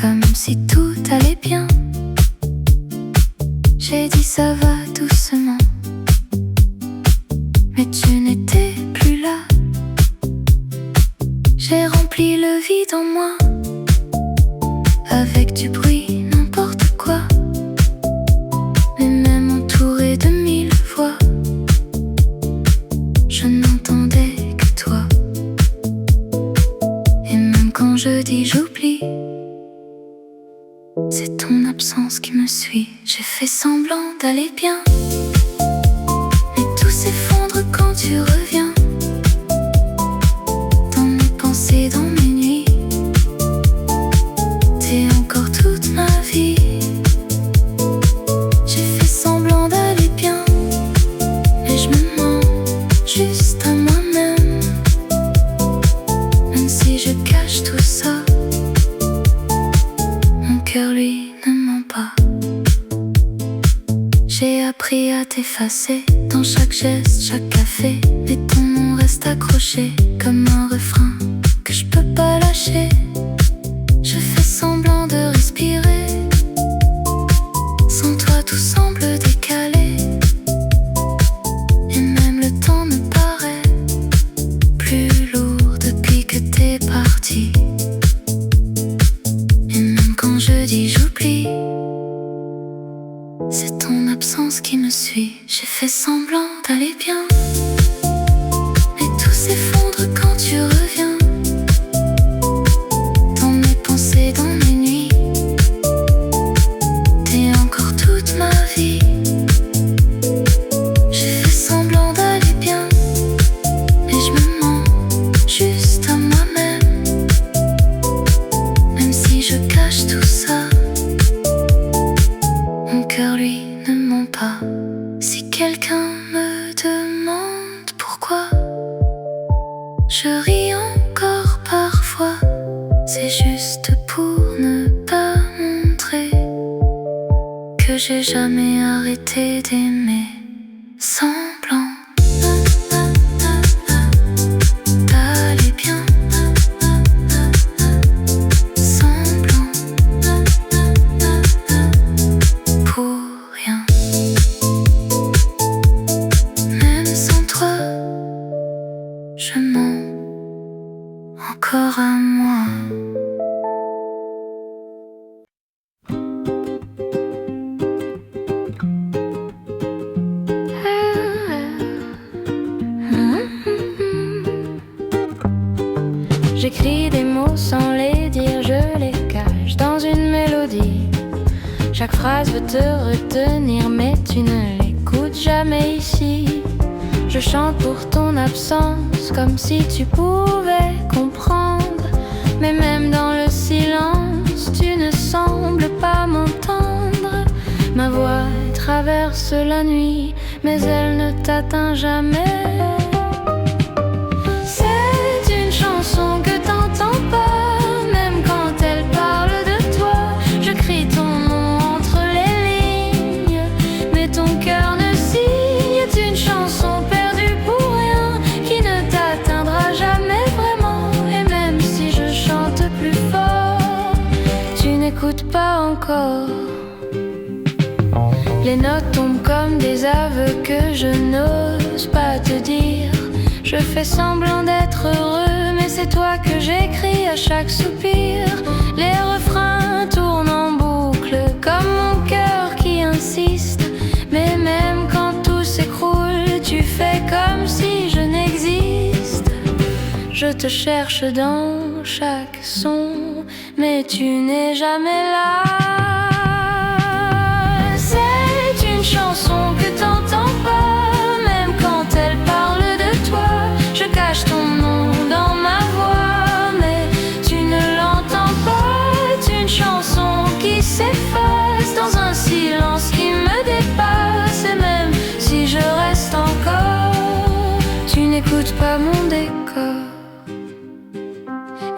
comme si tout allait bien. J'ai dit ça va doucement, mais tu n'étais plus là. J'ai rempli le vide en moi avec du bruit, n'importe quoi, mais même entouré de 1000 voix, je n'entendais que toi. Et même quand je dis j'oublie, c'est ton absence qui me suit. J'ai fait semblant d'aller bien, mais tout s'effondre quand tu reviens. Dans mes pensées, dans mes nuits, t'es encore toute ma vie. J'ai fait semblant d'aller bien, mais je me mens juste à moi-même. Même si je cache tout ça, mon cœur lui ne ment pas. J'ai appris à t'effacer dans chaque geste, chaque café, mais ton nom reste accroché comme un refrain que je peux pas lâcher. Je fais semblant de respirer, sans toi tout semble décalé, et même le temps me paraît plus lourd depuis que t'es parti. Et même quand je dis j'oublie, c'est ton absence qui me suit. J'ai fait semblant d'aller bien, mais tout s'effondre quand tu reviens. Dans mes pensées, dans mes nuits, t'es encore toute ma vie. J'ai fait semblant d'aller bien, mais je me mens juste à moi-même. Même si je cache tout ça, mon cœur lui ne ment pas. Si quelqu'un me demande pourquoi je ris encore parfois, c'est juste pour ne pas montrer que j'ai jamais arrêté d'aimer. Semblant d'aller bien, semblant pour rien. Même sans toi, je mens encore à moi. J'écris des mots sans les dire, je les cache dans une mélodie. Chaque phrase veut te retenir, mais tu ne l'écoutes jamais ici. Je chante pour ton absence, comme si tu pouvais comprendre. Mais même dans le silence, tu ne sembles pas m'entendre. Ma voix traverse la nuit, mais elle ne t'atteint jamais. C'est une chanson que t'entends pas, même quand elle parle de toi. Je crie ton nom entre les lignes, mais ton cœur ne signe. C'est une chanson perdue pour rien, qui ne t'atteindra jamais vraiment. Et même si je chante plus fort, tu n'écoutes pas encore. Les notes tombent comme des aveux que je n'ose pas te dire. Je fais semblant d'être heureux, mais c'est toi que j'écris à chaque soupir. Les refrains tournent en boucle, comme mon cœur qui insiste. Mais même quand tout s'écroule, tu fais comme si je n'existe. Je te cherche dans chaque son, mais tu n'es jamais là. C'est une chanson que t'entends pas, même quand elle parle de toi. Je cache ton nom dans ma voix, mais tu ne l'entends pas. C'est une chanson qui s'efface dans un silence qui me dépasse. Et même si je reste encore, tu n'écoutes pas mon décor.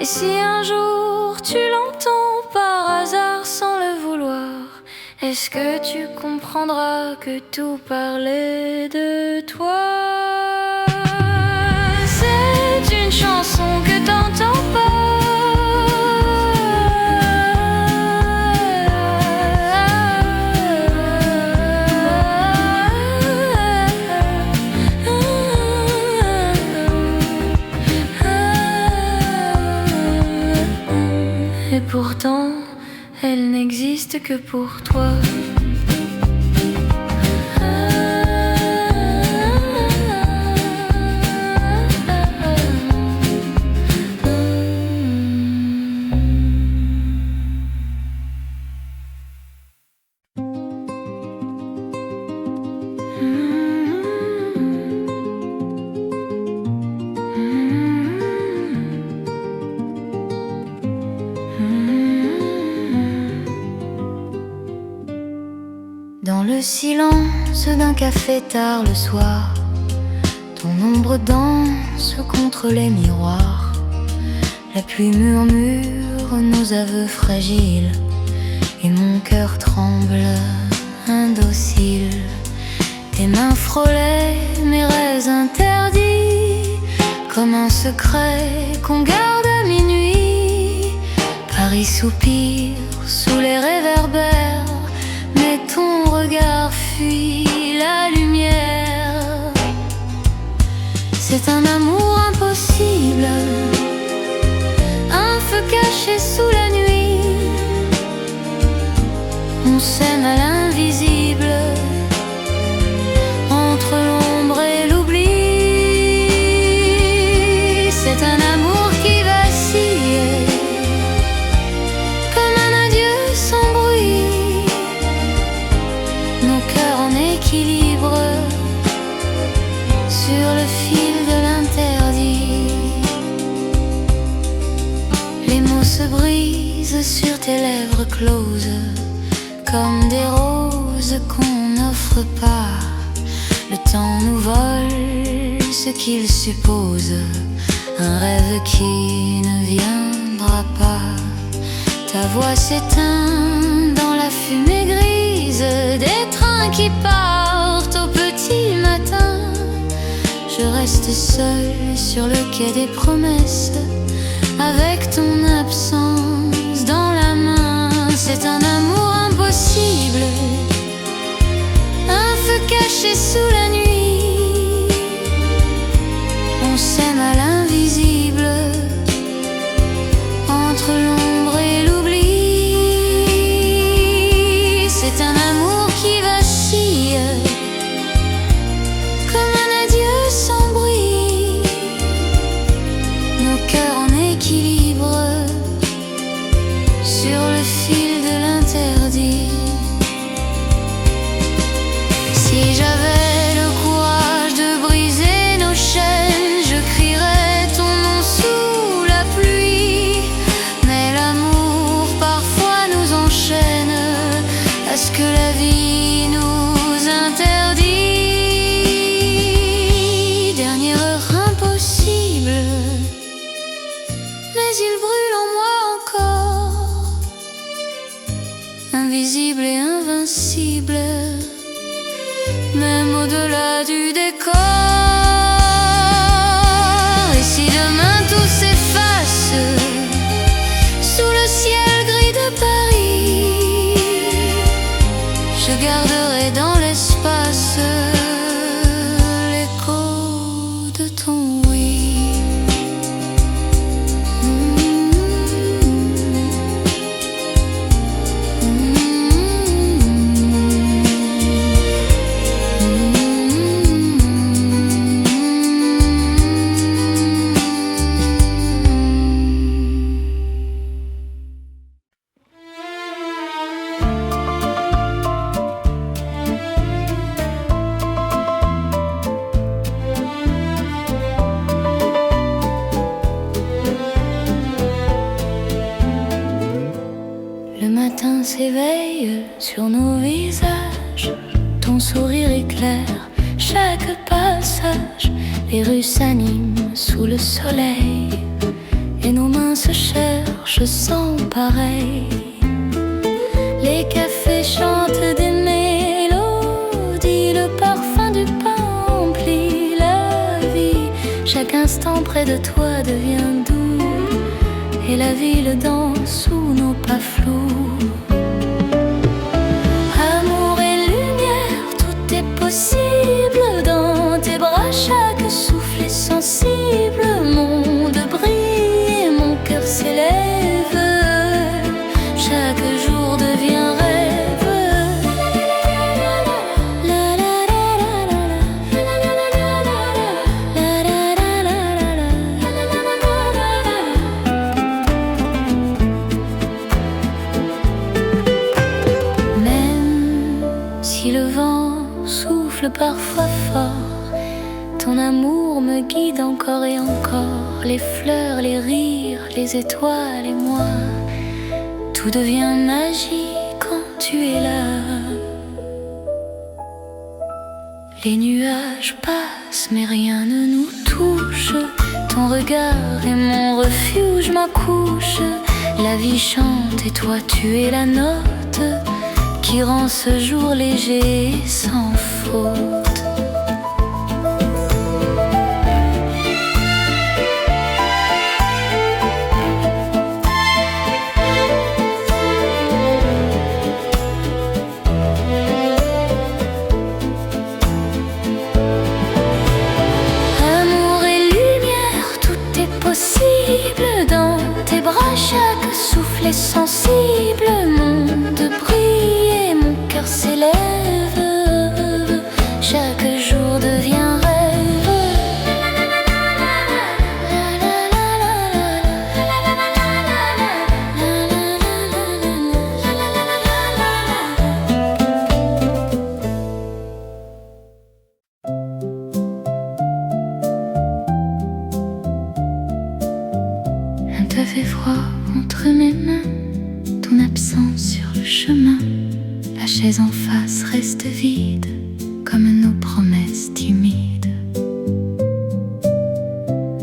Et si un jour tu l'entends par hasard sans le vouloir, est-ce que tu comprendras que tout parlait de toi? C'est une chanson que t'entends pas, Et pourtant, elle n'existe que pour toi. Dans le silence d'un café tard le soir, ton ombre danse contre les miroirs. La pluie murmure nos aveux fragiles et mon cœur tremble indocile. Tes mains frôlaient mes rêves interdits, comme un secret qu'on garde à minuit. Paris soupire sous les réverbères, mais ton regard fuit la lumière. C'est un amour impossible, un feu caché sous la nuit. On s'aime à l'invisible, entre l'ombre et l'oubli. C'est un amour qui vacille, comme un adieu sans bruit. Nos cœurs en équilibre, sur le fil de l'interdit. Les mots se brisent sur tes lèvres closes, comme des roses qu'on n'offre pas. Le temps nous vole ce qu'il suppose, un rêve qui ne viendra pas. Ta voix s'éteint dans la fumée grise des trains qui partent au petit matin. Je reste seule sur le quai des promesses, avec ton absence dans la main. C'est un amour impossible, un feu caché sous la nuit. On s'aime à l'invisible, entre l'ombre et l'oubli. C'est un amour qui vacille, comme un adieu sans bruit. Nos cœurs en équilibre, sur le fil de l'interdit. Si j'avais le courage de briser nos chaînes, je crierais ton nom sous la pluie. Mais l'amour parfois nous enchaîne à ce que la vie nous interdit. Dernière heure impossible, mais il brûle en moi encore, invisible et invincible, même au-delà du décor. Et si demain tout s'efface sous le ciel gris de Paris, je garderai dans l'espace l'écho de ton oui. Le matin s'éveille sur nos visages, ton sourire éclaire chaque passage. Les rues s'animent sous le soleil et nos mains se cherchent sans pareil. Les cafés chantent des mélodies, le parfum du pain emplit la vie. Chaque instant près de toi devient doux et la ville danse sous nos pas flous. Amour et lumière, tout est possible dans tes bras. Chaque souffle est sensible, monde brille et mon cœur s'élève. souffle parfois fort. Ton amour me guide encore et encore. Les fleurs, les rires, les étoiles et moi. Tout devient magie quand tu es là. Les nuages passent mais rien ne nous touche. Ton regard est mon refuge, ma couche. La vie chante et toi tu es la note qui rend ce jour léger et sans faute. Dans tes bras, chaque souffle est sensible. Monde brille et mon cœur s'élève. Chaque jour devient rêve. Un café froid entre mes mains, ton absence sur le chemin. La chaise en face reste vide, comme nos promesses timides.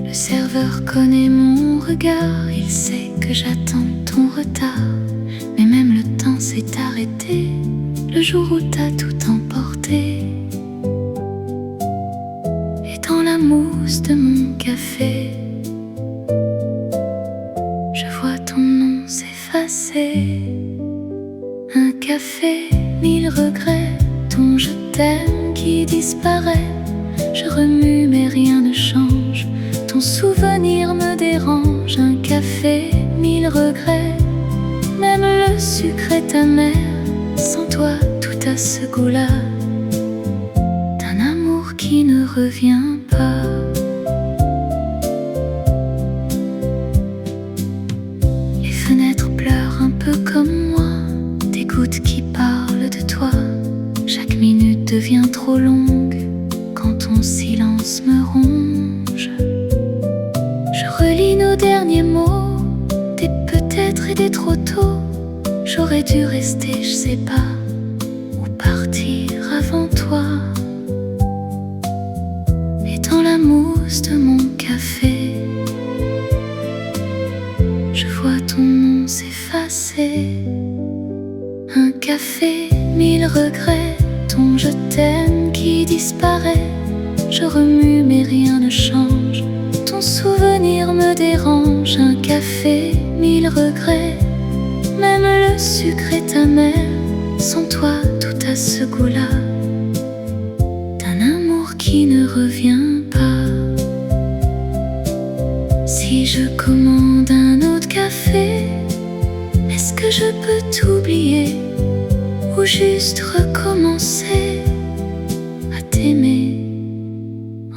Le serveur connaît mon regard, il sait que j'attends ton retard. Mais même le temps s'est arrêté, le jour où t'as tout emporté. Et dans la mousse de mon café, je vois ton nom s'effacer. Un café, 1000 regrets, ton je t'aime qui disparaît. Je remue mais rien ne change, ton souvenir me dérange. Un café, 1000 regrets, même le sucre est amer. Sans toi tout a ce goût-là d'un amour qui ne revient pas. Fenêtre pleure un peu comme moi, des gouttes qui parlent de toi. Chaque minute devient trop longue quand ton silence me ronge. Je relis nos derniers mots, des peut-être et des trop tôt. J'aurais dû rester, je sais pas, ou partir avant toi. Et dans la mousse de mon café, je vois ton nom s'effacer. Un café, 1000 regrets, ton je t'aime qui disparaît. Je remue mais rien ne change, ton souvenir me dérange. Un café, 1000 regrets, même le sucre est amer. Sans toi tout a ce goût-là d'un amour qui ne revient pas. Si je commande un autre café, est-ce que je peux t'oublier ou juste recommencer à t'aimer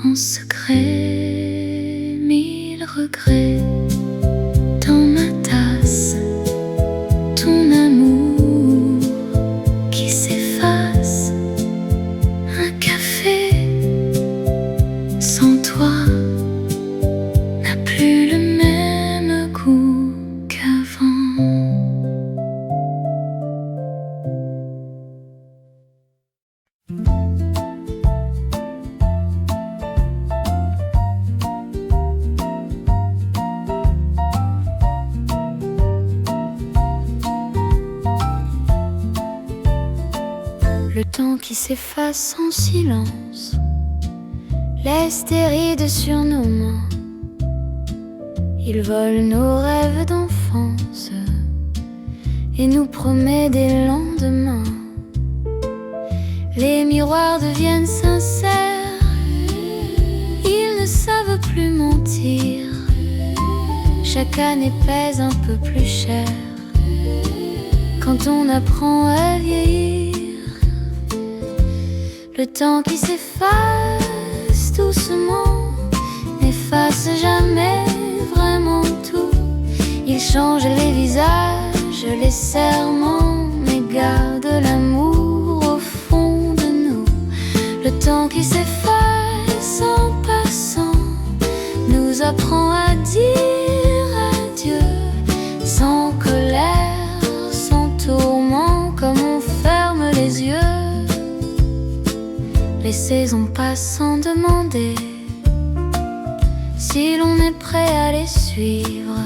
en secret? 1000 regrets dans ma tasse, ton amour qui s'efface. Un café sans toi n'a plus le même goût qu'avant. Le temps qui s'efface en silence laisse des rides sur nos mains. Il vole nos rêves d'enfance et nous promet des lendemains. Les miroirs deviennent sincères, ils ne savent plus mentir. Chaque année pèse un peu plus cher quand on apprend à vieillir. Le temps qui s'efface doucement n'efface jamais vraiment tout. Il change les visages, les serments, mais garde l'amour au fond de nous. Le saisons passent sans demander si l'on est prêt à les suivre.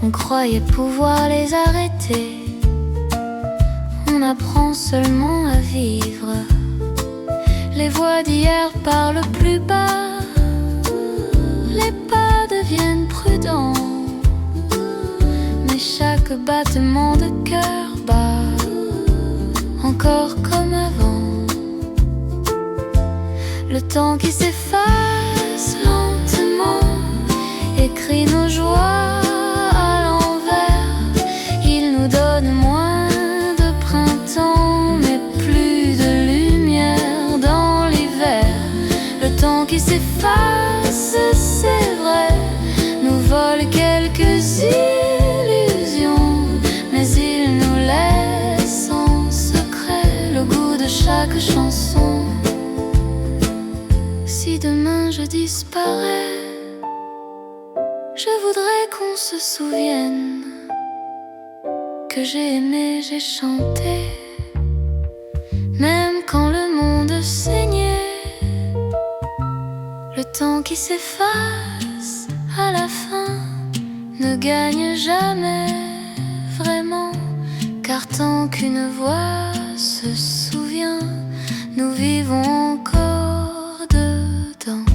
On croyait pouvoir les arrêter, on apprend seulement à vivre. Les voix d'hier parlent plus bas, les pas deviennent prudents, mais chaque battement de cœur bat encore comme avant. Le temps qui s'efface lentement écrit nos joies à l'envers. Il nous donne moins de printemps, mais plus de lumière dans l'hiver. Le temps qui s'efface, c'est vrai, nous vole quelques illusions, mais il nous laisse en secret le goût de chaque chanson. Si demain je disparais, je voudrais qu'on se souvienne que j'ai aimé, j'ai chanté, même quand le monde saignait. Le temps qui s'efface à la fin ne gagne jamais vraiment, car tant qu'une voix se souvient, nous vivons encore dedans.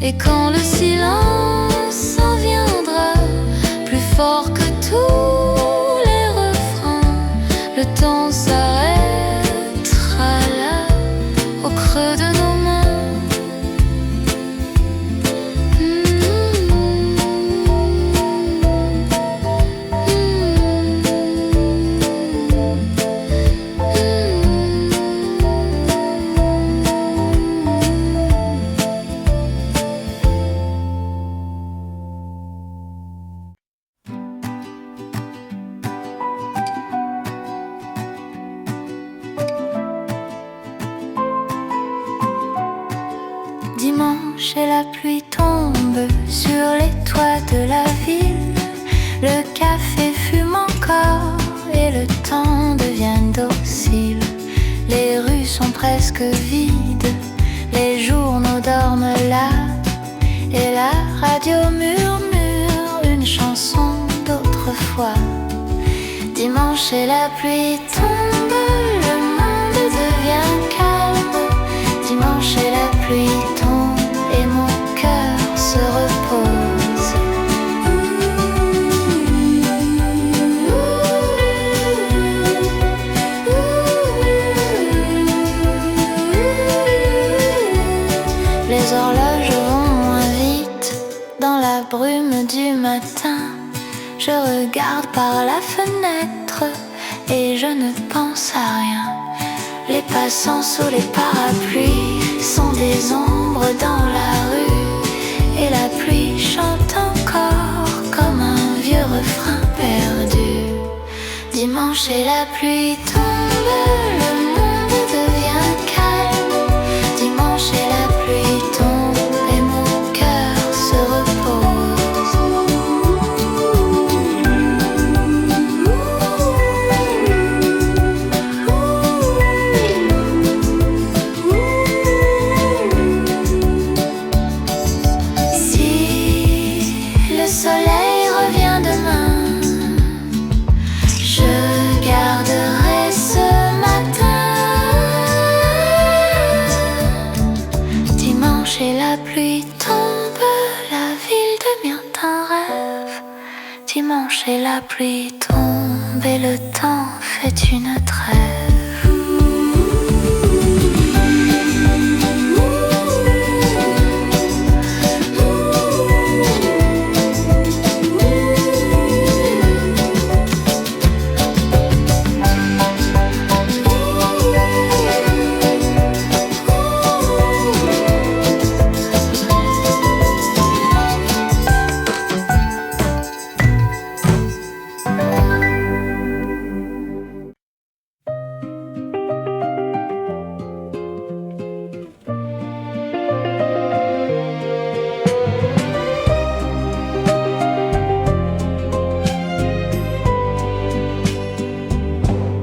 Et quand le silence en viendra, plus fort que tous les refrains, le temps s'arrêtera là, au creux de nos mains. Dimanche et la pluie tombe sur les toits de la ville. Le café fume encore et le temps devient docile. Les rues sont presque vides, les journaux dorment là, et la radio murmure une chanson d'autrefois. Dimanche et la pluie tombe, le monde devient calme. Dimanche et la pluie tombe et mon cœur se repose. Les horloges vont moins vite dans la brume du matin. Je regarde par la fenêtre et je ne pense à rien. Les passants sous les parapluies sont des ombres dans la rue, et la pluie chante encore comme un vieux refrain perdu. Dimanche et la pluie tombe, le monde devient calme. Dimanche et la pluie tombe et mon cœur se repose. Dimanche et la pluie tombe et le temps fait une trêve.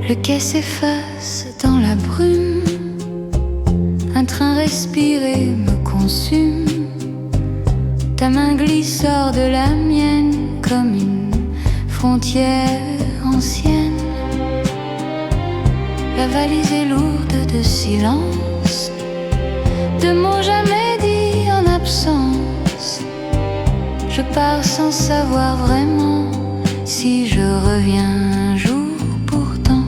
Le quai s'efface dans la brume, un respirer me consume. Ta main glisse hors de la mienne comme une frontière ancienne. La valise est lourde de silence, de mots jamais dits en absence. Je pars sans savoir vraiment si je reviens un jour. Pourtant,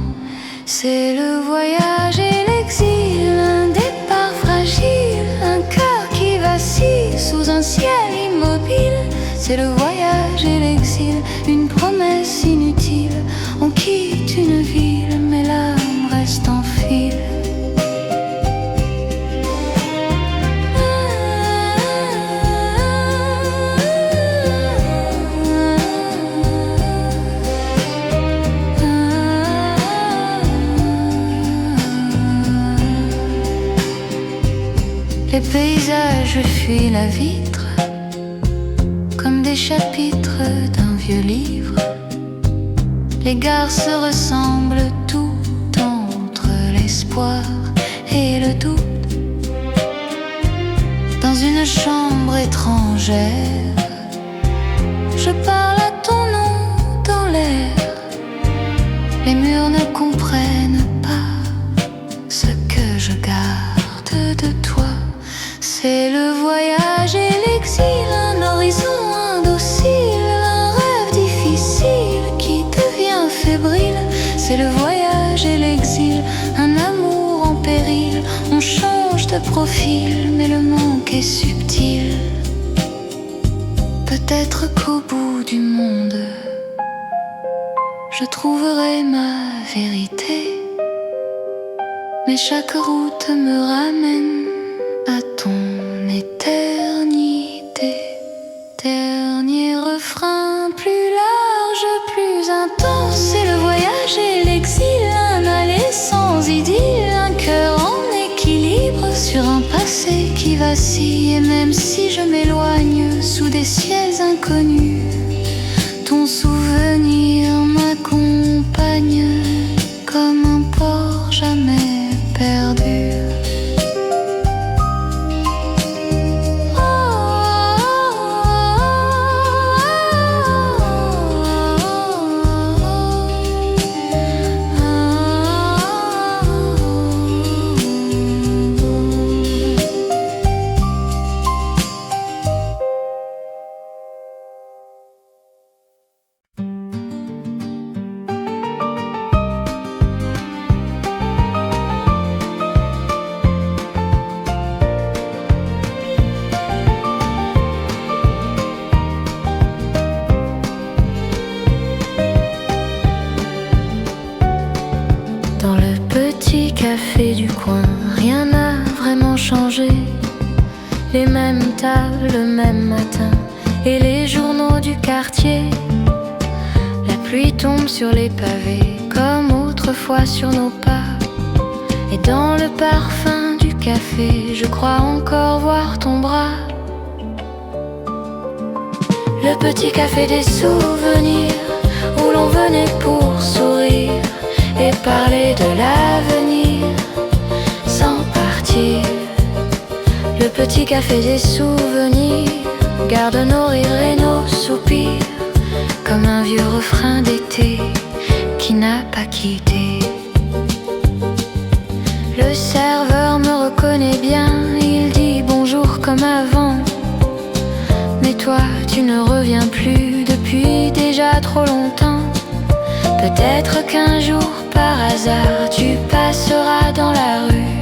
c'est le voyage et l'exil, un départ fragile, un cœur qui vacille sous un ciel immobile. C'est le voyage et l'exil, une promesse inutile. On quitte une ville, mais l'âme reste en file. Les paysages fuient la vitre comme des chapitres d'un vieux livre. Les gares se ressemblent tout entre l'espoir et le doute. Dans une chambre étrangère, je parle à ton nom dans l'air. Les murs ne comprennent pas ce que je garde de toi. C'est le voyage et l'exil, un horizon indocile, un rêve difficile qui devient fébrile. C'est le voyage et l'exil, un amour en péril. On change de profil, mais le manque est subtil. Peut-être qu'au bout du monde, je trouverai ma vérité, mais chaque route me ramène à ton éternité. Dernier refrain, plus large, plus intense. C'est le voyage et l'exil, un aller sans idylle, un cœur en équilibre sur un passé qui vacille. Et même si je m'éloigne sous des ciels inconnus, ton souvenir m'accompagne comme un port jamais perdu. Dans le petit café du coin, rien n'a vraiment changé. Les mêmes tables, le même matin, et les journaux du quartier. La pluie tombe sur les pavés, comme autrefois sur nos pas. Et dans le parfum du café, je crois encore voir ton bras. Le petit café des souvenirs, où l'on venait pour sourire et parler de l'avenir sans partir. Le petit café des souvenirs garde nos rires et nos soupirs comme un vieux refrain d'été qui n'a pas quitté. Le serveur me reconnaît bien, il dit bonjour comme avant. Mais toi, tu ne reviens plus depuis déjà trop longtemps. Peut-être qu'un jour, par hasard, tu passeras dans la rue,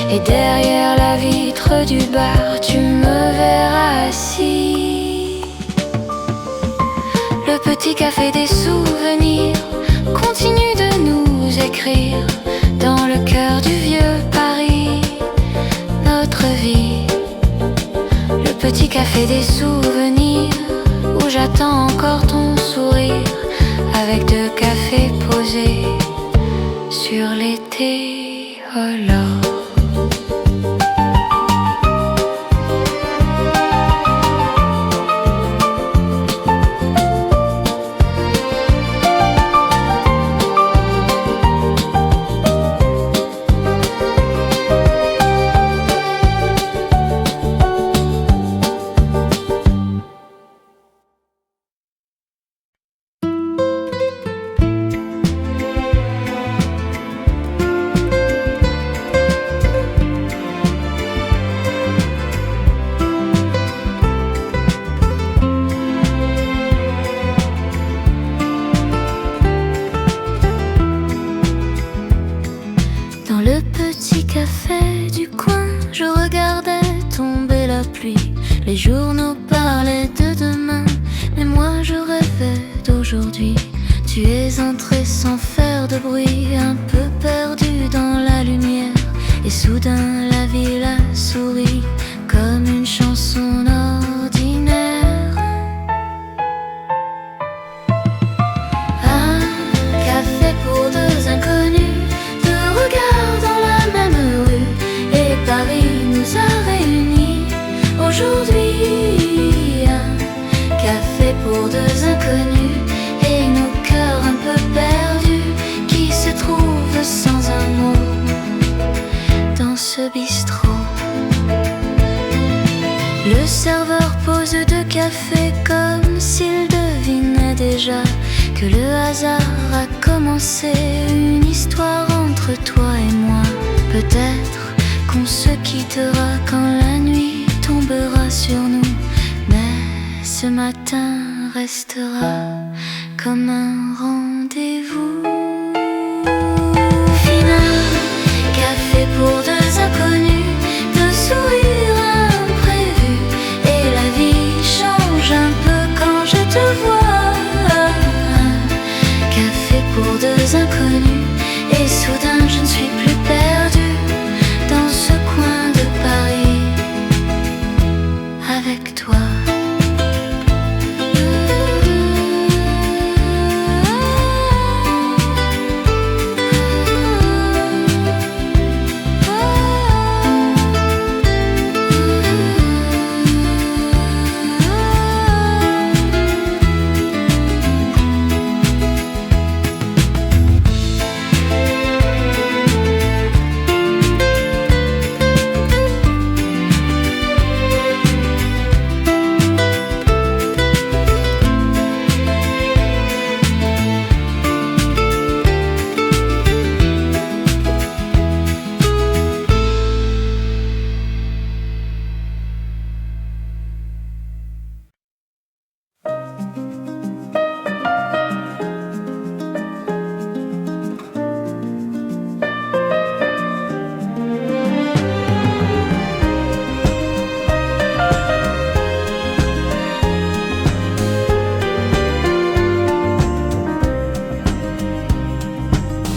et derrière la vitre du bar, tu me verras assis. Le petit café des souvenirs continue de nous écrire dans le cœur du vieux Paris notre vie. Le petit café des souvenirs où j'attends encore ton sourire avec deux cafés posés sur l'été alors. café du coin, je regardais tomber la pluie. Les journaux parlaient de demain, mais moi je rêvais d'aujourd'hui. Tu es entré sans faire de bruit, un peu perdu dans la lumière. Et soudain la ville a souri, comme une chanson ordinaire. Un café pour deux inconnus, deux regards dans la même rue. Et Paris nous a réunis aujourd'hui. Un café pour deux inconnus, et nos cœurs un peu perdus, qui se trouvent sans un mot dans ce bistrot. Le serveur pose deux cafés comme s'il devinait déjà que le hasard a commencé une histoire entre toi et moi. Peut-être qu'on se quittera quand la nuit tombera sur nous, mais ce matin restera comme un rendez-vous final. Café pour deux inconnus, deux sourires imprévus, et la vie change un peu quand je te vois. Café pour deux inconnus, et soudain je ne suis plus perdue dans ce coin de Paris avec toi.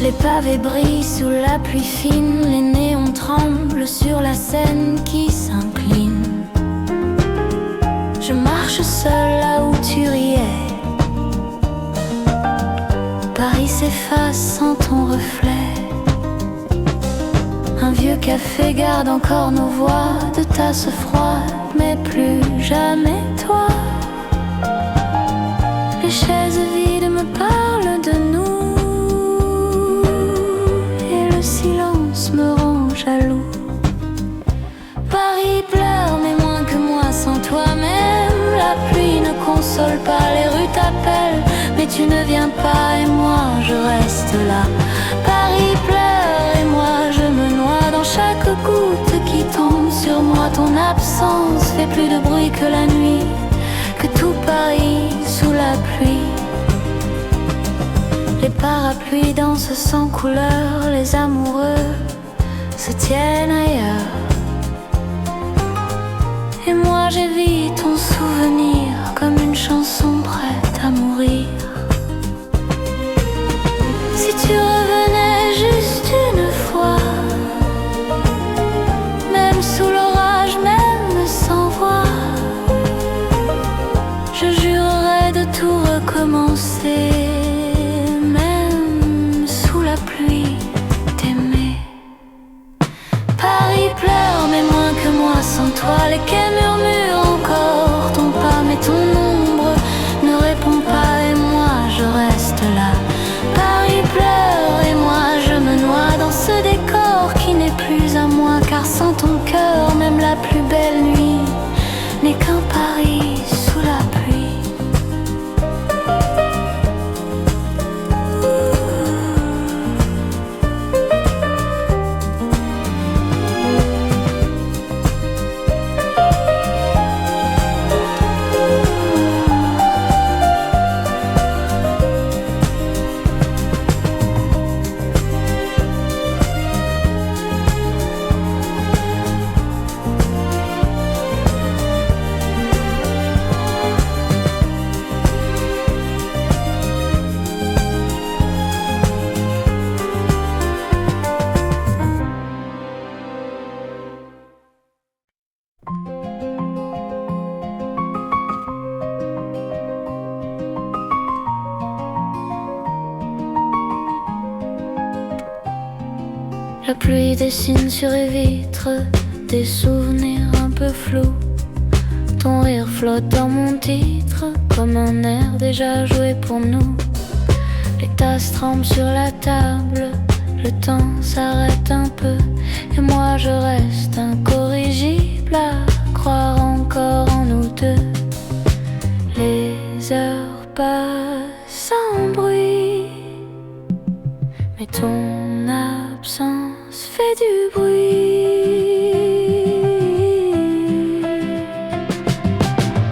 Les pavés brillent sous la pluie fine, les néons tremblent sur la scène qui s'incline. Je marche seule là où tu riais. Paris s'efface sans ton reflet. Un vieux café garde encore nos voix de tasses froides, mais plus jamais toi. Les chaises vides me parlent de nous, me rend jaloux. Paris pleure, mais moins que moi sans toi-même. La pluie ne console pas, les rues t'appellent, mais tu ne viens pas et moi je reste là. Paris pleure et moi je me noie dans chaque goutte qui tombe sur moi. Ton absence fait plus de bruit que la nuit, que tout Paris sous la pluie. Les parapluies dansent sans couleur, les amoureux se tiennent ailleurs. Et moi j'évite ton souvenir comme une chanson prête à mourir. Si tu revenais juste une fois, même sous l'orage, même sans voix, je jurerais de tout recommencer. Sans toi, les quais murmurent encore ton pas, mais ton ombre ne répond pas et moi je reste là. Paris pleure et moi je me noie dans ce décor qui n'est plus à moi, car sans ton cœur, même la plus belle nuit n'est qu'un Paris sous la pluie. La pluie dessine sur les vitres des souvenirs un peu flous. Ton rire flotte dans mon titre comme un air déjà joué pour nous. Les tasses tremblent sur la table, le temps s'arrête un peu et moi je reste incorrigible à croire encore en nous deux. Les heures passent sans bruit, mais ton absence fait du bruit.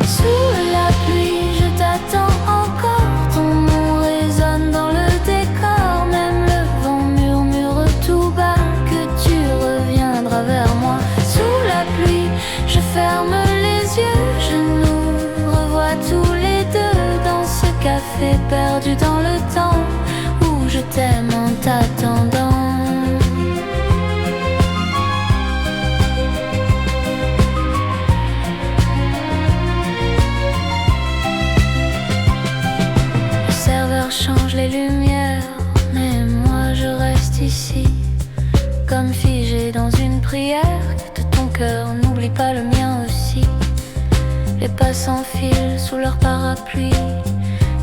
Sous la pluie, je t'attends encore. Ton nom résonne dans le décor. Même le vent murmure tout bas que tu reviendras vers moi. Sous la pluie, je ferme les yeux. Je nous revois tous les deux dans ce café perdu dans le temps où je t'aime en t'attendant. Change les lumières, mais moi je reste ici, comme figé dans une prière. De ton cœur, n'oublie pas le mien aussi. Les pas s'enfilent sous leur parapluie,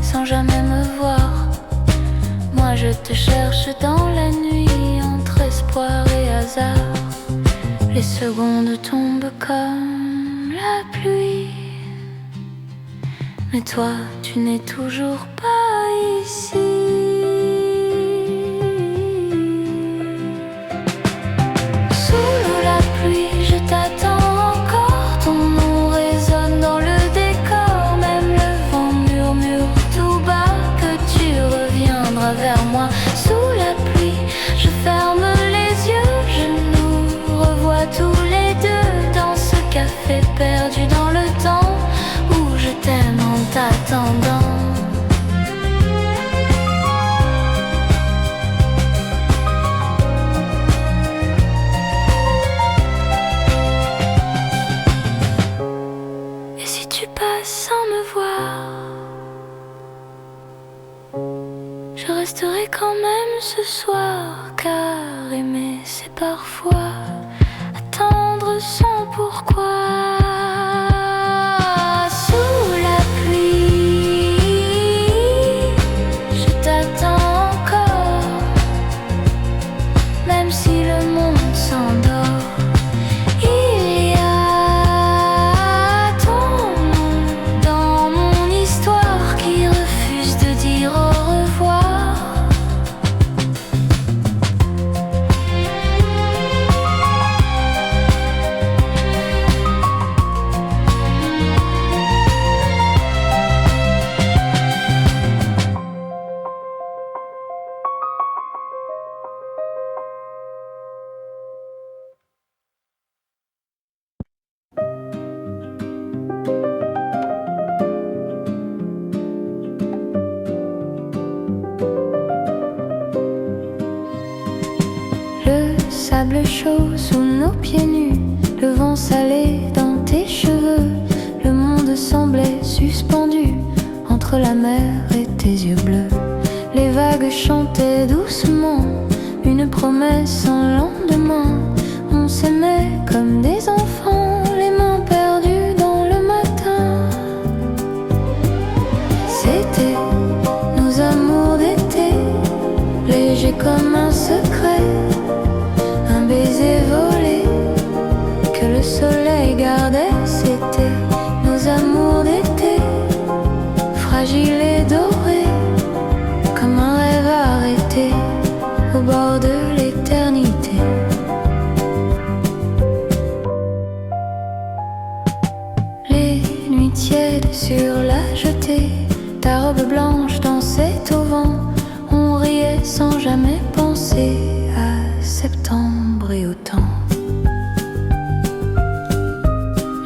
sans jamais me voir. Moi je te cherche dans la nuit, entre espoir et hasard. Les secondes tombent comme la pluie, mais toi tu n'es toujours pas ici. Sous la pluie, je t'attends encore. Ton nom résonne dans le décor. Même le vent murmure tout bas que tu reviendras vers moi. Sous la pluie, je ferme les yeux. Je nous revois tous les deux dans ce café perdu dans le temps où je t'aime en t'attendant. Sans me voir, je resterai quand même ce soir, car aimer c'est parfois attendre sans pourquoi. Sous la pluie, je t'attends encore, même si le monde s'endort. Sable chaud sous nos pieds nus, le vent salé dans tes cheveux. Le monde semblait suspendu entre la mer et tes yeux bleus. Les vagues chantaient doucement une promesse sans lendemain. On s'aimait comme des enfants, les mains perdues dans le matin. C'était nos amours d'été, légers comme un secret. Un baiser volé que le soleil gardait, c'était nos amours d'été, fragiles et dorés, comme un rêve arrêté au bord de l'éternité. Les nuits tièdes sur la jetée, ta robe blanche dansait au vent. On riait sans jamais penser à septembre et au temps.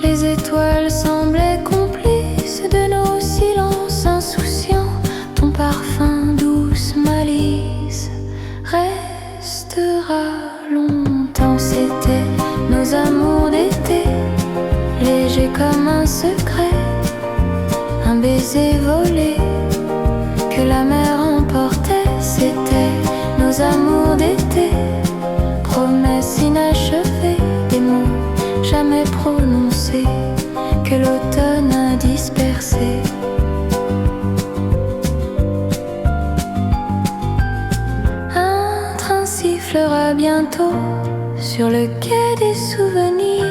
Les étoiles semblaient complices de nos silences insouciants. Ton parfum, douce malice, restera longtemps. C'était nos amours d'été, légers comme un secret. Un baiser volé que la mer emportait. C'était nos amours d'été, revoit bientôt sur le quai des souvenirs,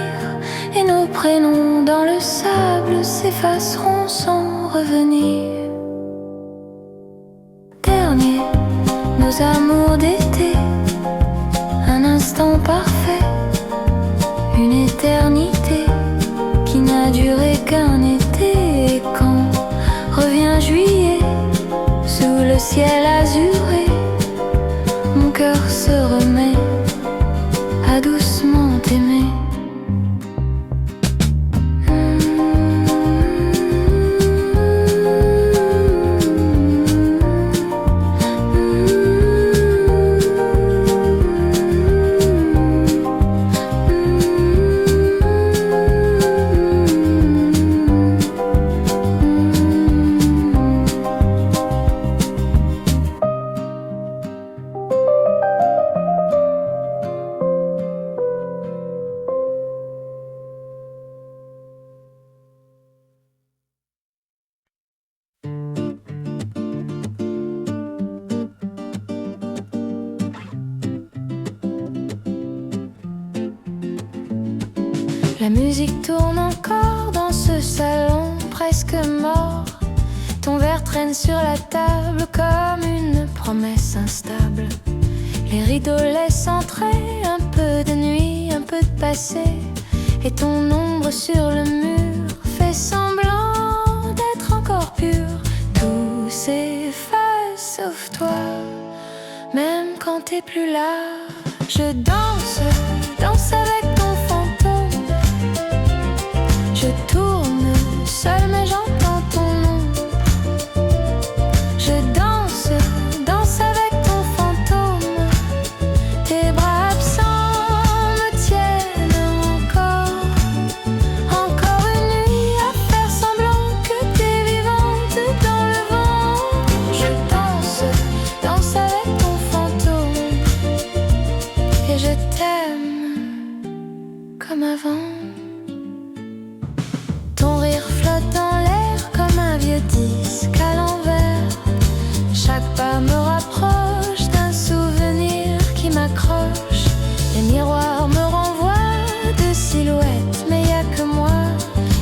et nos prénoms dans le sable s'effaceront sans revenir. Dernier, nos amours d'été, un instant parfait, une éternité qui n'a duré qu'un été. Et quand revient juillet, sous le ciel azuré, mon cœur se remet à doucement aimer. La musique tourne encore dans ce salon presque mort. Ton verre traîne sur la table comme une promesse instable. Les rideaux laissent entrer un peu de nuit, un peu de passé, et ton ombre sur le mur fait semblant d'être encore pure. Tout s'efface sauf toi, même quand t'es plus là. Je danse, danse avec ton fantôme. Je tourne seule mais j'entends ton nom. Je danse, danse avec ton fantôme. Tes bras absents me tiennent encore. Encore une nuit à faire semblant que t'es vivante dans le vent. Je danse, danse avec ton fantôme. Et je t'aime comme avant. Ton rire flotte dans l'air comme un vieux disque à l'envers. Chaque pas me rapproche d'un souvenir qui m'accroche. Les miroirs me renvoient de silhouettes, mais y a que moi.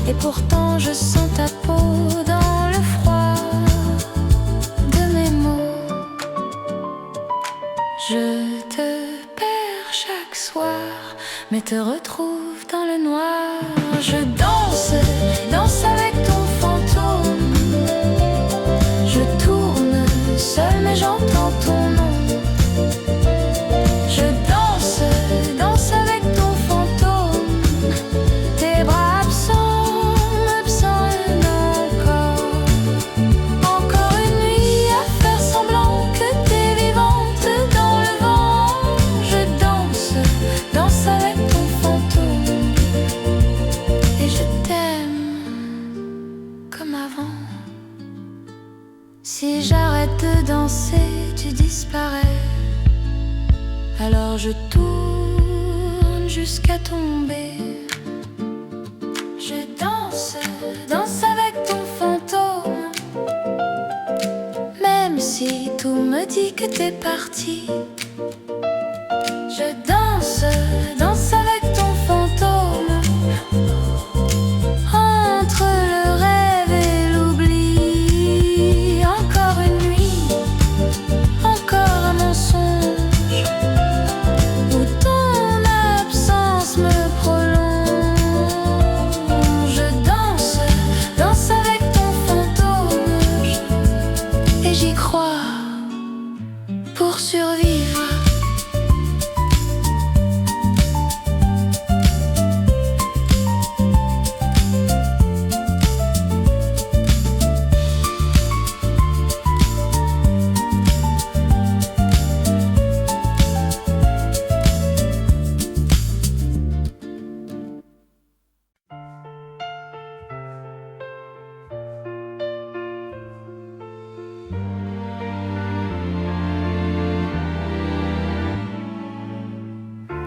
Et pourtant je sens ta peau dans le froid de mes mots. Je te perds chaque soir, mais te retrouve dans le noir. Je danse, danse avec ton fantôme. Je tourne seule mais j'entends ton nom. Je danse, danse avec ton fantôme. Tes bras absents m'absonnent encore. Encore une nuit à faire semblant que t'es vivante dans le vent. Je danse, danse avec ton fantôme. Et je t'aime comme avant. Si j'arrête de danser, tu disparais. Alors je tourne jusqu'à tomber. Je danse, danse avec ton fantôme. Même si tout me dit que t'es parti. Je danse, danse avec ton fantôme. Entre le rêve et l'oubli. Encore une nuit, encore un mensonge, où ton absence me prolonge. Je danse, danse avec ton fantôme. Et j'y crois pour survivre.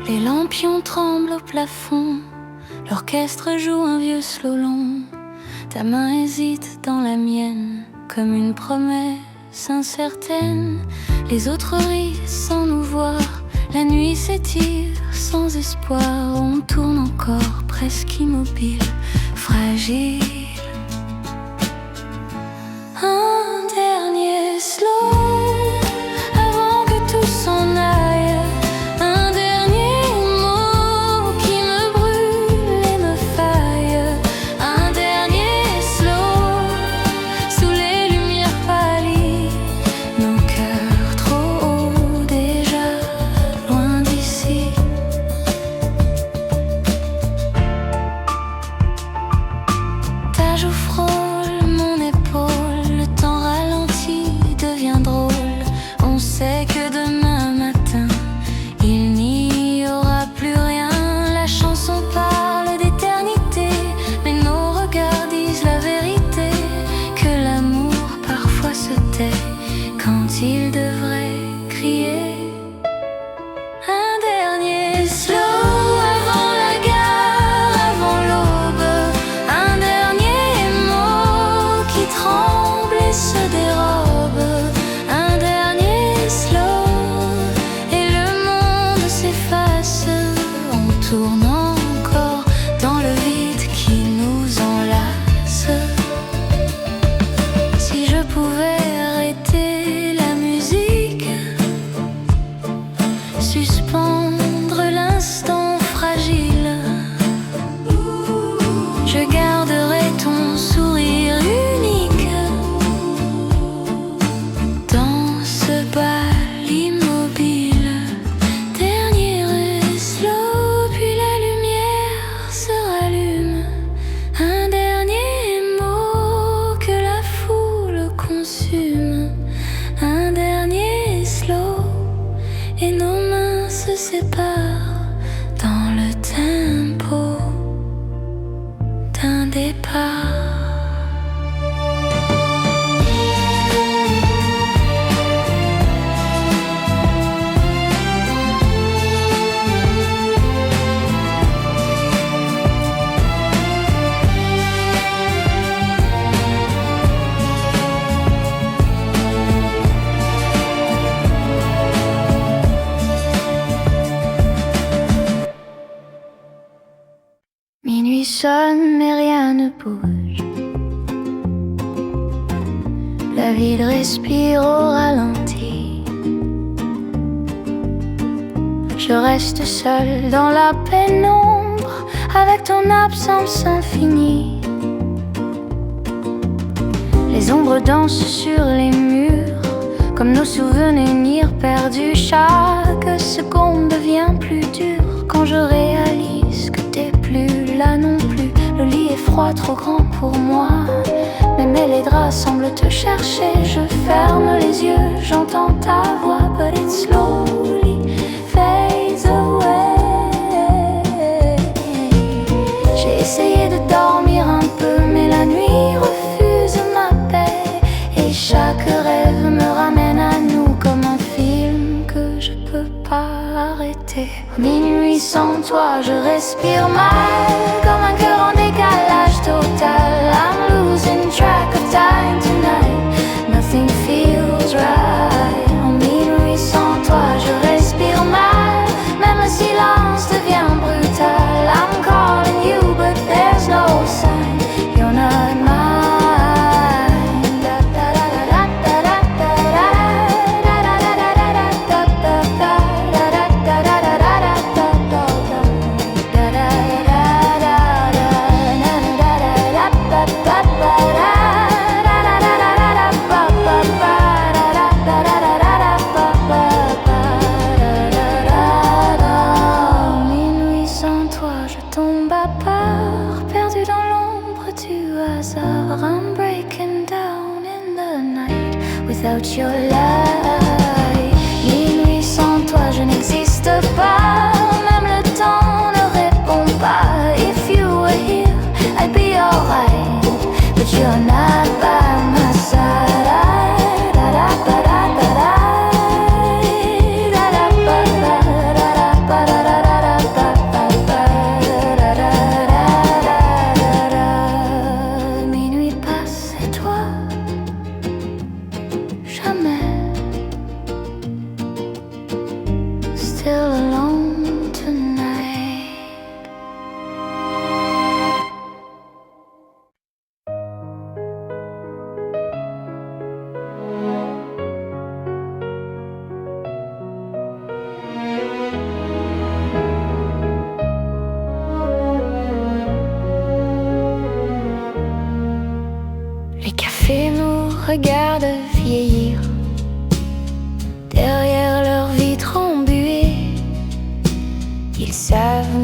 Les lampions tremblent au plafond, l'orchestre joue un vieux slow long. Ta main hésite dans la mienne, comme une promesse incertaine. Les autres rient sans nous voir, La nuit s'étire sans espoir, on tourne encore presque immobile, fragile. Un dernier slow avant que tout s'en aille, un dernier mot qui me brûle et me faille, un dernier slow sous les lumières pâlies, nos cœurs trop hauts déjà loin d'ici. Ta joue frôle mon épaule, le temps ralenti devient drôle. On sait que demain matin il n'y aura plus rien. La chanson parle d'éternité, mais nos regards disent la vérité, que l'amour parfois se tait quand il devrait crier. Un dernier slow avant la gare, avant l'aube, un dernier mot qui tremble et se dérobe, un dernier slow et le monde s'efface. On tourne encore dans le vide qui nous enlace. Si je pouvais arrêter la musique, suspendre l'instant fragile, je garderai ton sourire unique dans ce bal immobile. Dernier slow, puis la lumière se rallume. Un dernier mot que la foule consume. Un dernier slow et nos mains se séparent dans le tempo d'un départ. Minuit sonne mais rien ne bouge. La ville respire au ralenti. Je reste seule dans la pénombre avec ton absence infinie. Les ombres dansent sur les murs comme nos souvenirs perdus. Chaque seconde devient plus dure quand je réalise que t'es plus là non plus. Le lit est froid, trop grand pour moi. Même les draps semblent te chercher. Je ferme les yeux, j'entends ta voix, but it slowly fades away. J'ai essayé de dormir un peu, mais la nuit refuse ma paix. Et chaque rêve me ramène à nous comme un film que je peux pas arrêter. Minuit sans toi, je respire mal, comme un cœur en décalage total. I'm losing track of time tonight. Nothing feels right. En minuit sans toi, je respire mal. Même le silence devient brutal. I'm calling you, but there's no sign. You're not mine.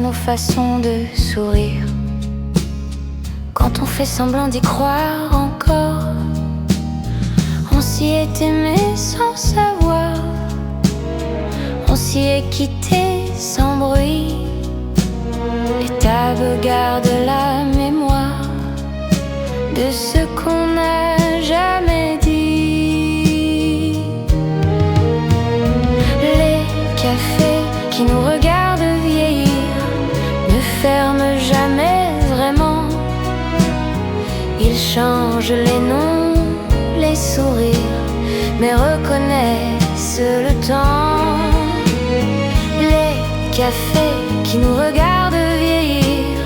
nos façons de sourire. Quand on fait semblant d'y croire encore, on s'y est aimé sans savoir, on s'y est quitté sans bruit. Les tables gardent la mémoire de ce qu'on n'a jamais dit. Les cafés qui nous regardent vieillir ne ferment jamais vraiment. Ils changent les noms, les sourires, mais reconnaissent le temps. Les cafés qui nous regardent vieillir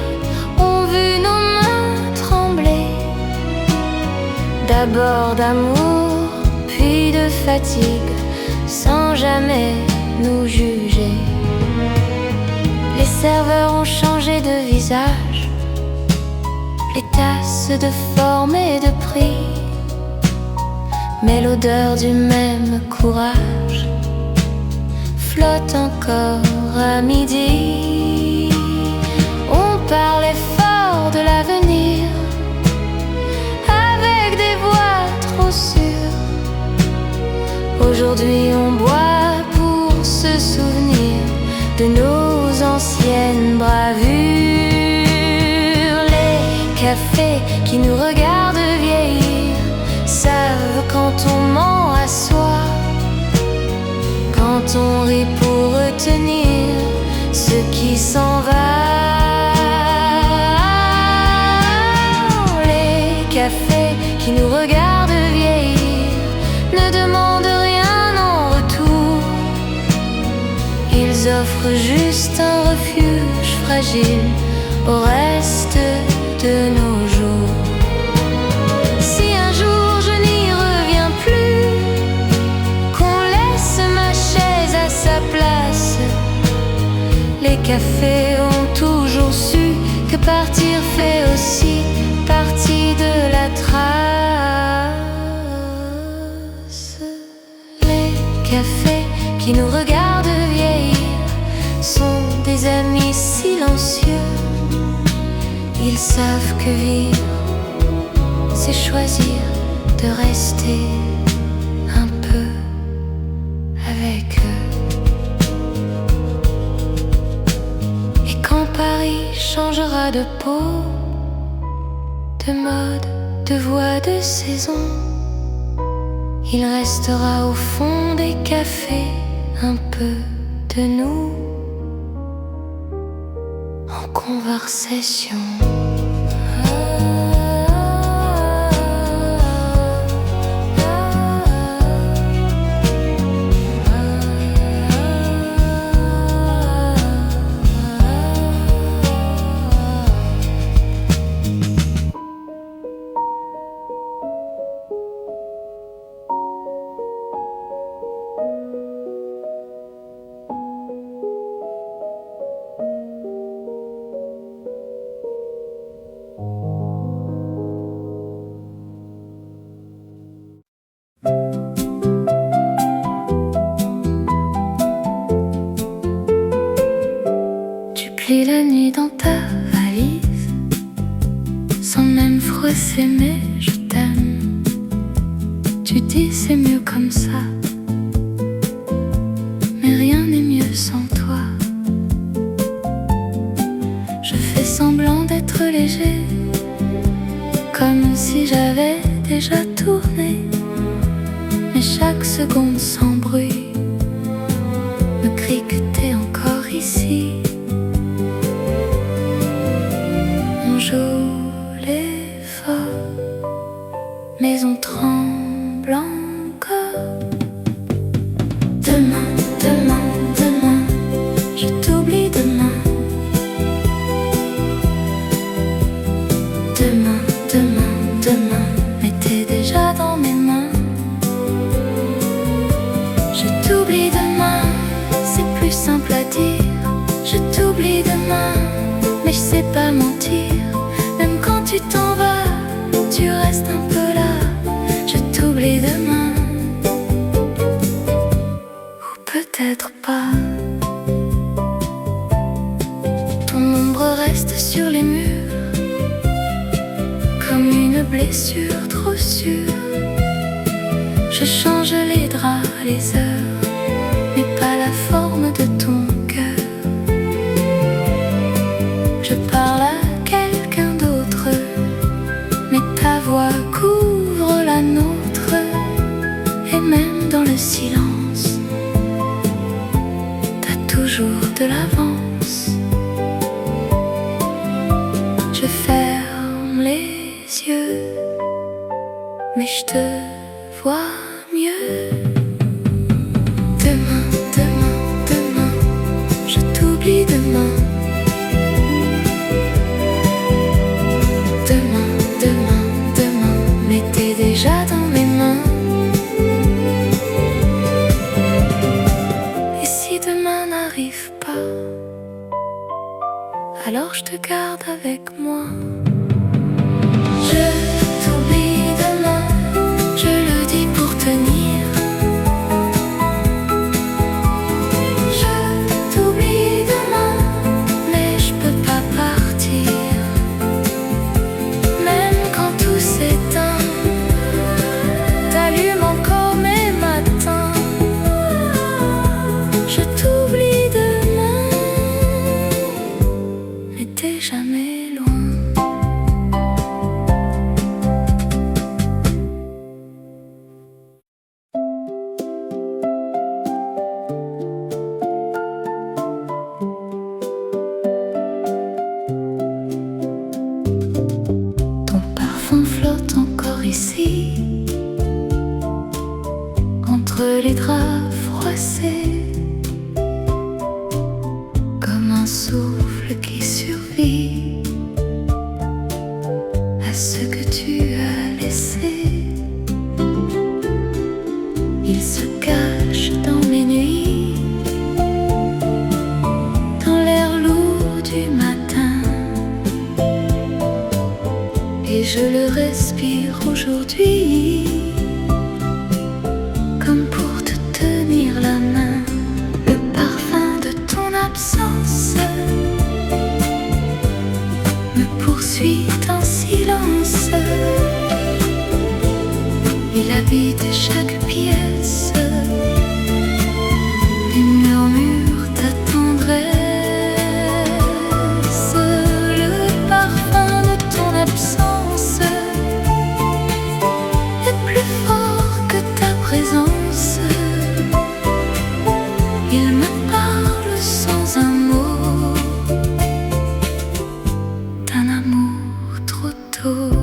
ont vu nos mains trembler, d'abord d'amour, puis de fatigue, sans jamais nous juger. Les serveurs ont changé de visage, les tasses de forme et de prix, mais l'odeur du même courage flotte encore à midi. On parlait fort de l'avenir avec des voix trop sûres. Aujourd'hui on boit pour se souvenir de nos anciennes bravures. Les cafés qui nous regardent vieillir savent quand on ment à soi, quand on rit pour retenir ce qui s'en va. Les cafés qui nous regardent vieillir ne demandent rien en retour. Ils offrent juste un refuge fragile au reste de nos jours. Si un jour je n'y reviens plus, qu'on laisse ma chaise à sa place, les cafés ont toujours su que partir fait aussi partie de la trace. Les cafés qui nous regardent vieillir sont des amis silencieux. Ils savent que vivre, c'est choisir de rester un peu avec eux. Et quand Paris changera de peau, de mode, de voix, de saison, il restera au fond des cafés un peu de nous en conversation. Tu plies la nuit dans ta valise, sans même froisser mes je t'aime. Tu dis c'est mieux comme ça, mais rien n'est mieux sans toi. Je fais semblant d'être léger, comme si j'avais déjà tourné, mais chaque seconde sans bruit me crie que t'es encore ici. On joue les forts, mais on tremble encore. Demain, demain, demain, je t'oublie demain. Demain, demain, demain, mais t'es déjà dans mes mains. Je t'oublie demain, c'est plus simple à dire. Je t'oublie demain, mais je sais pas mentir. Même quand tu t'en vas, tu restes un peu là. Je t'oublie demain, ou peut-être pas. sur les murs, comme une blessure trop sûre. Je change les draps, les heures, mais pas la forme de ton cœur. Je parle à quelqu'un d'autre, mais ta voix couvre la nôtre. Et même dans le silence, t'as toujours de l'avance. Je ferme les yeux, mais je te vois mieux. Demain, demain, demain, je t'oublie demain. Demain, demain, demain, mais t'es déjà dans mes mains. Et si demain n'arrive pas, alors je te garde avec moi. Je t'oublie demain, je le dis pour tenir. Je t'oublie demain, mais je peux pas partir. Même quand tout s'éteint, t'allumes encore mes matins. Je t'oublie demain, mais t'es jamais loin. Ton parfum flotte encore ici, entre les draps froissés, comme un souffle qui survit à ce que tu as laissé. Il se cache dans mes nuits, dans l'air lourd du matin, et je le respire aujourd'hui, comme pour te tenir la main. Le parfum de ton absence me poursuit en silence. Il habite chaque pièce et murmure ta tendresse. Le parfum de ton absence est plus fort que ta présence. Il me parle sans un mot d'un amour trop tôt.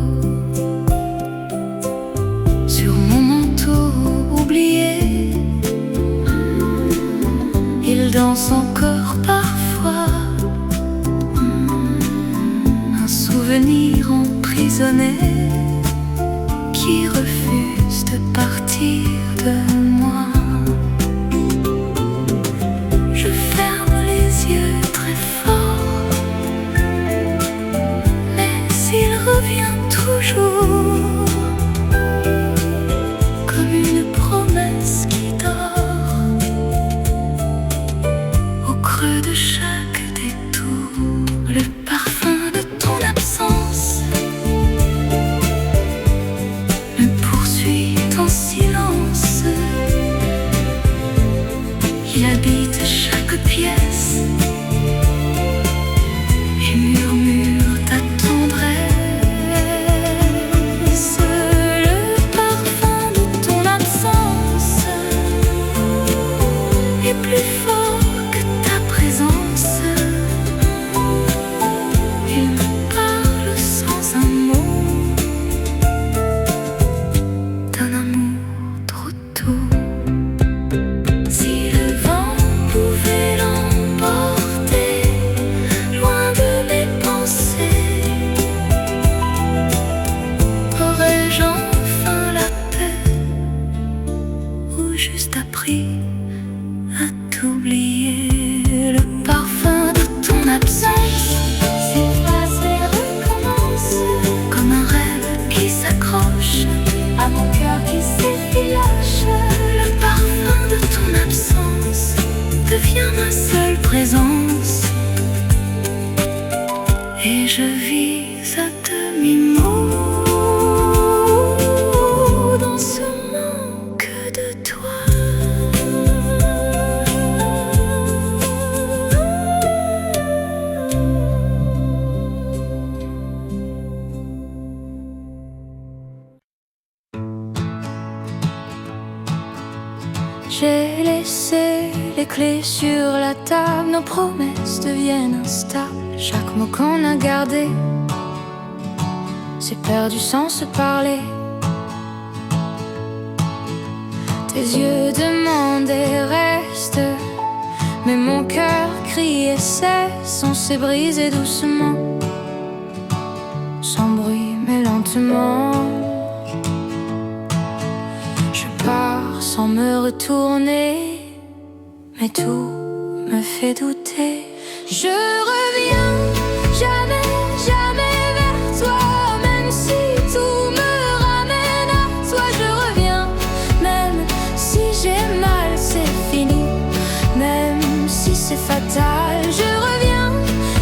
Sur mon manteau oublié, il danse encore parfois, un souvenir emprisonné qui refuse de partir de moi. Je ferme les yeux très fort, mais il revient toujours, comme une promesse qui dort au creux de chaque détour. Le parfum de ton absence me poursuit en silence. Il habite chaque pièce et murmure ta tendresse. Le parfum de ton absence est plus fort que ta présence. Il me parle sans un mot d'un amour trop tôt. Si le vent pouvait l'emporter loin de mes pensées, aurais-je enfin la paix ou juste appris à t'oublier? Le parfum de ton absence s'efface et recommence, comme un rêve qui s'accroche à mon cœur qui s'effiloche. Le parfum de ton absence devient ma seule présence, et je vis à demi-mot dans ce manque de toi. J'ai laissé les clés sur la table, nos promesses deviennent instables. Chaque mot qu'on a gardé s'est perdu sans se parler. Tes yeux demandaient reste, mais mon cœur criait cesse. On s'est brisé doucement, sans bruit mais lentement. Je pars sans me retourner, mais tout me fait douter. Je reviens jamais, jamais vers toi, même si tout me ramène à toi. Je reviens, même si j'ai mal, c'est fini, même si c'est fatal. Je reviens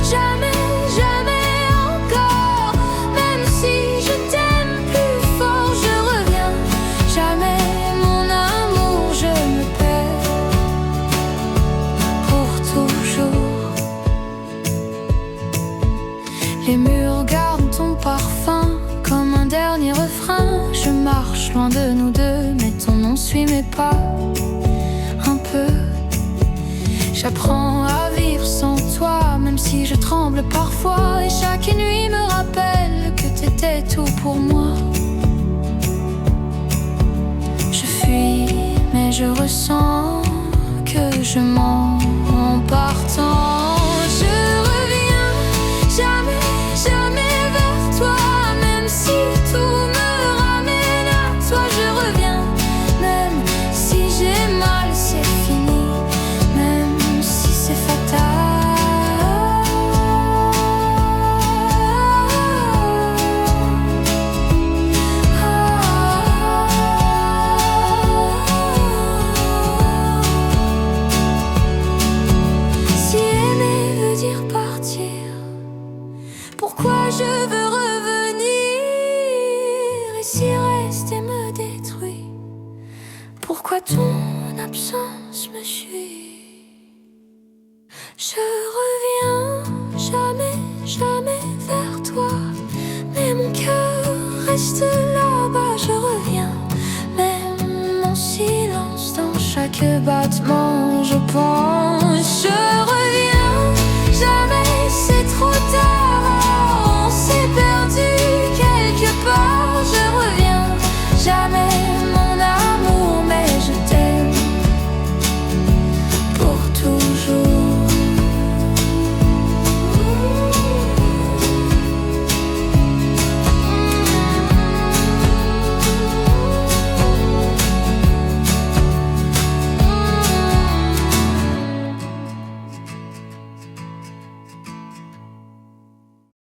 jamais, jamais encore, même si je t'aime plus fort. Je reviens jamais, mon amour, je me perds pour toujours. Les murs gardent ton parfum comme un dernier refrain. Je marche loin de nous deux, mais ton nom suit mes pas. Un peu, j'apprends à vivre sans toi, même si je tremble parfois. Et chaque nuit me rappelle que t'étais tout pour moi. Je fuis, mais je ressens que je mens en partant. Je reviens jamais, jamais vers toi, même si tout me ramène à toi. Je reviens, même si j'ai mal, c'est fini, même si c'est fatal. Si aimer veut dire partir, pourquoi je veux revenir? Et si rester me détruit, pourquoi ton absence me suit? Je reviens jamais, jamais vers toi, mais mon cœur reste là-bas. Je reviens, même en silence, dans chaque battement je pense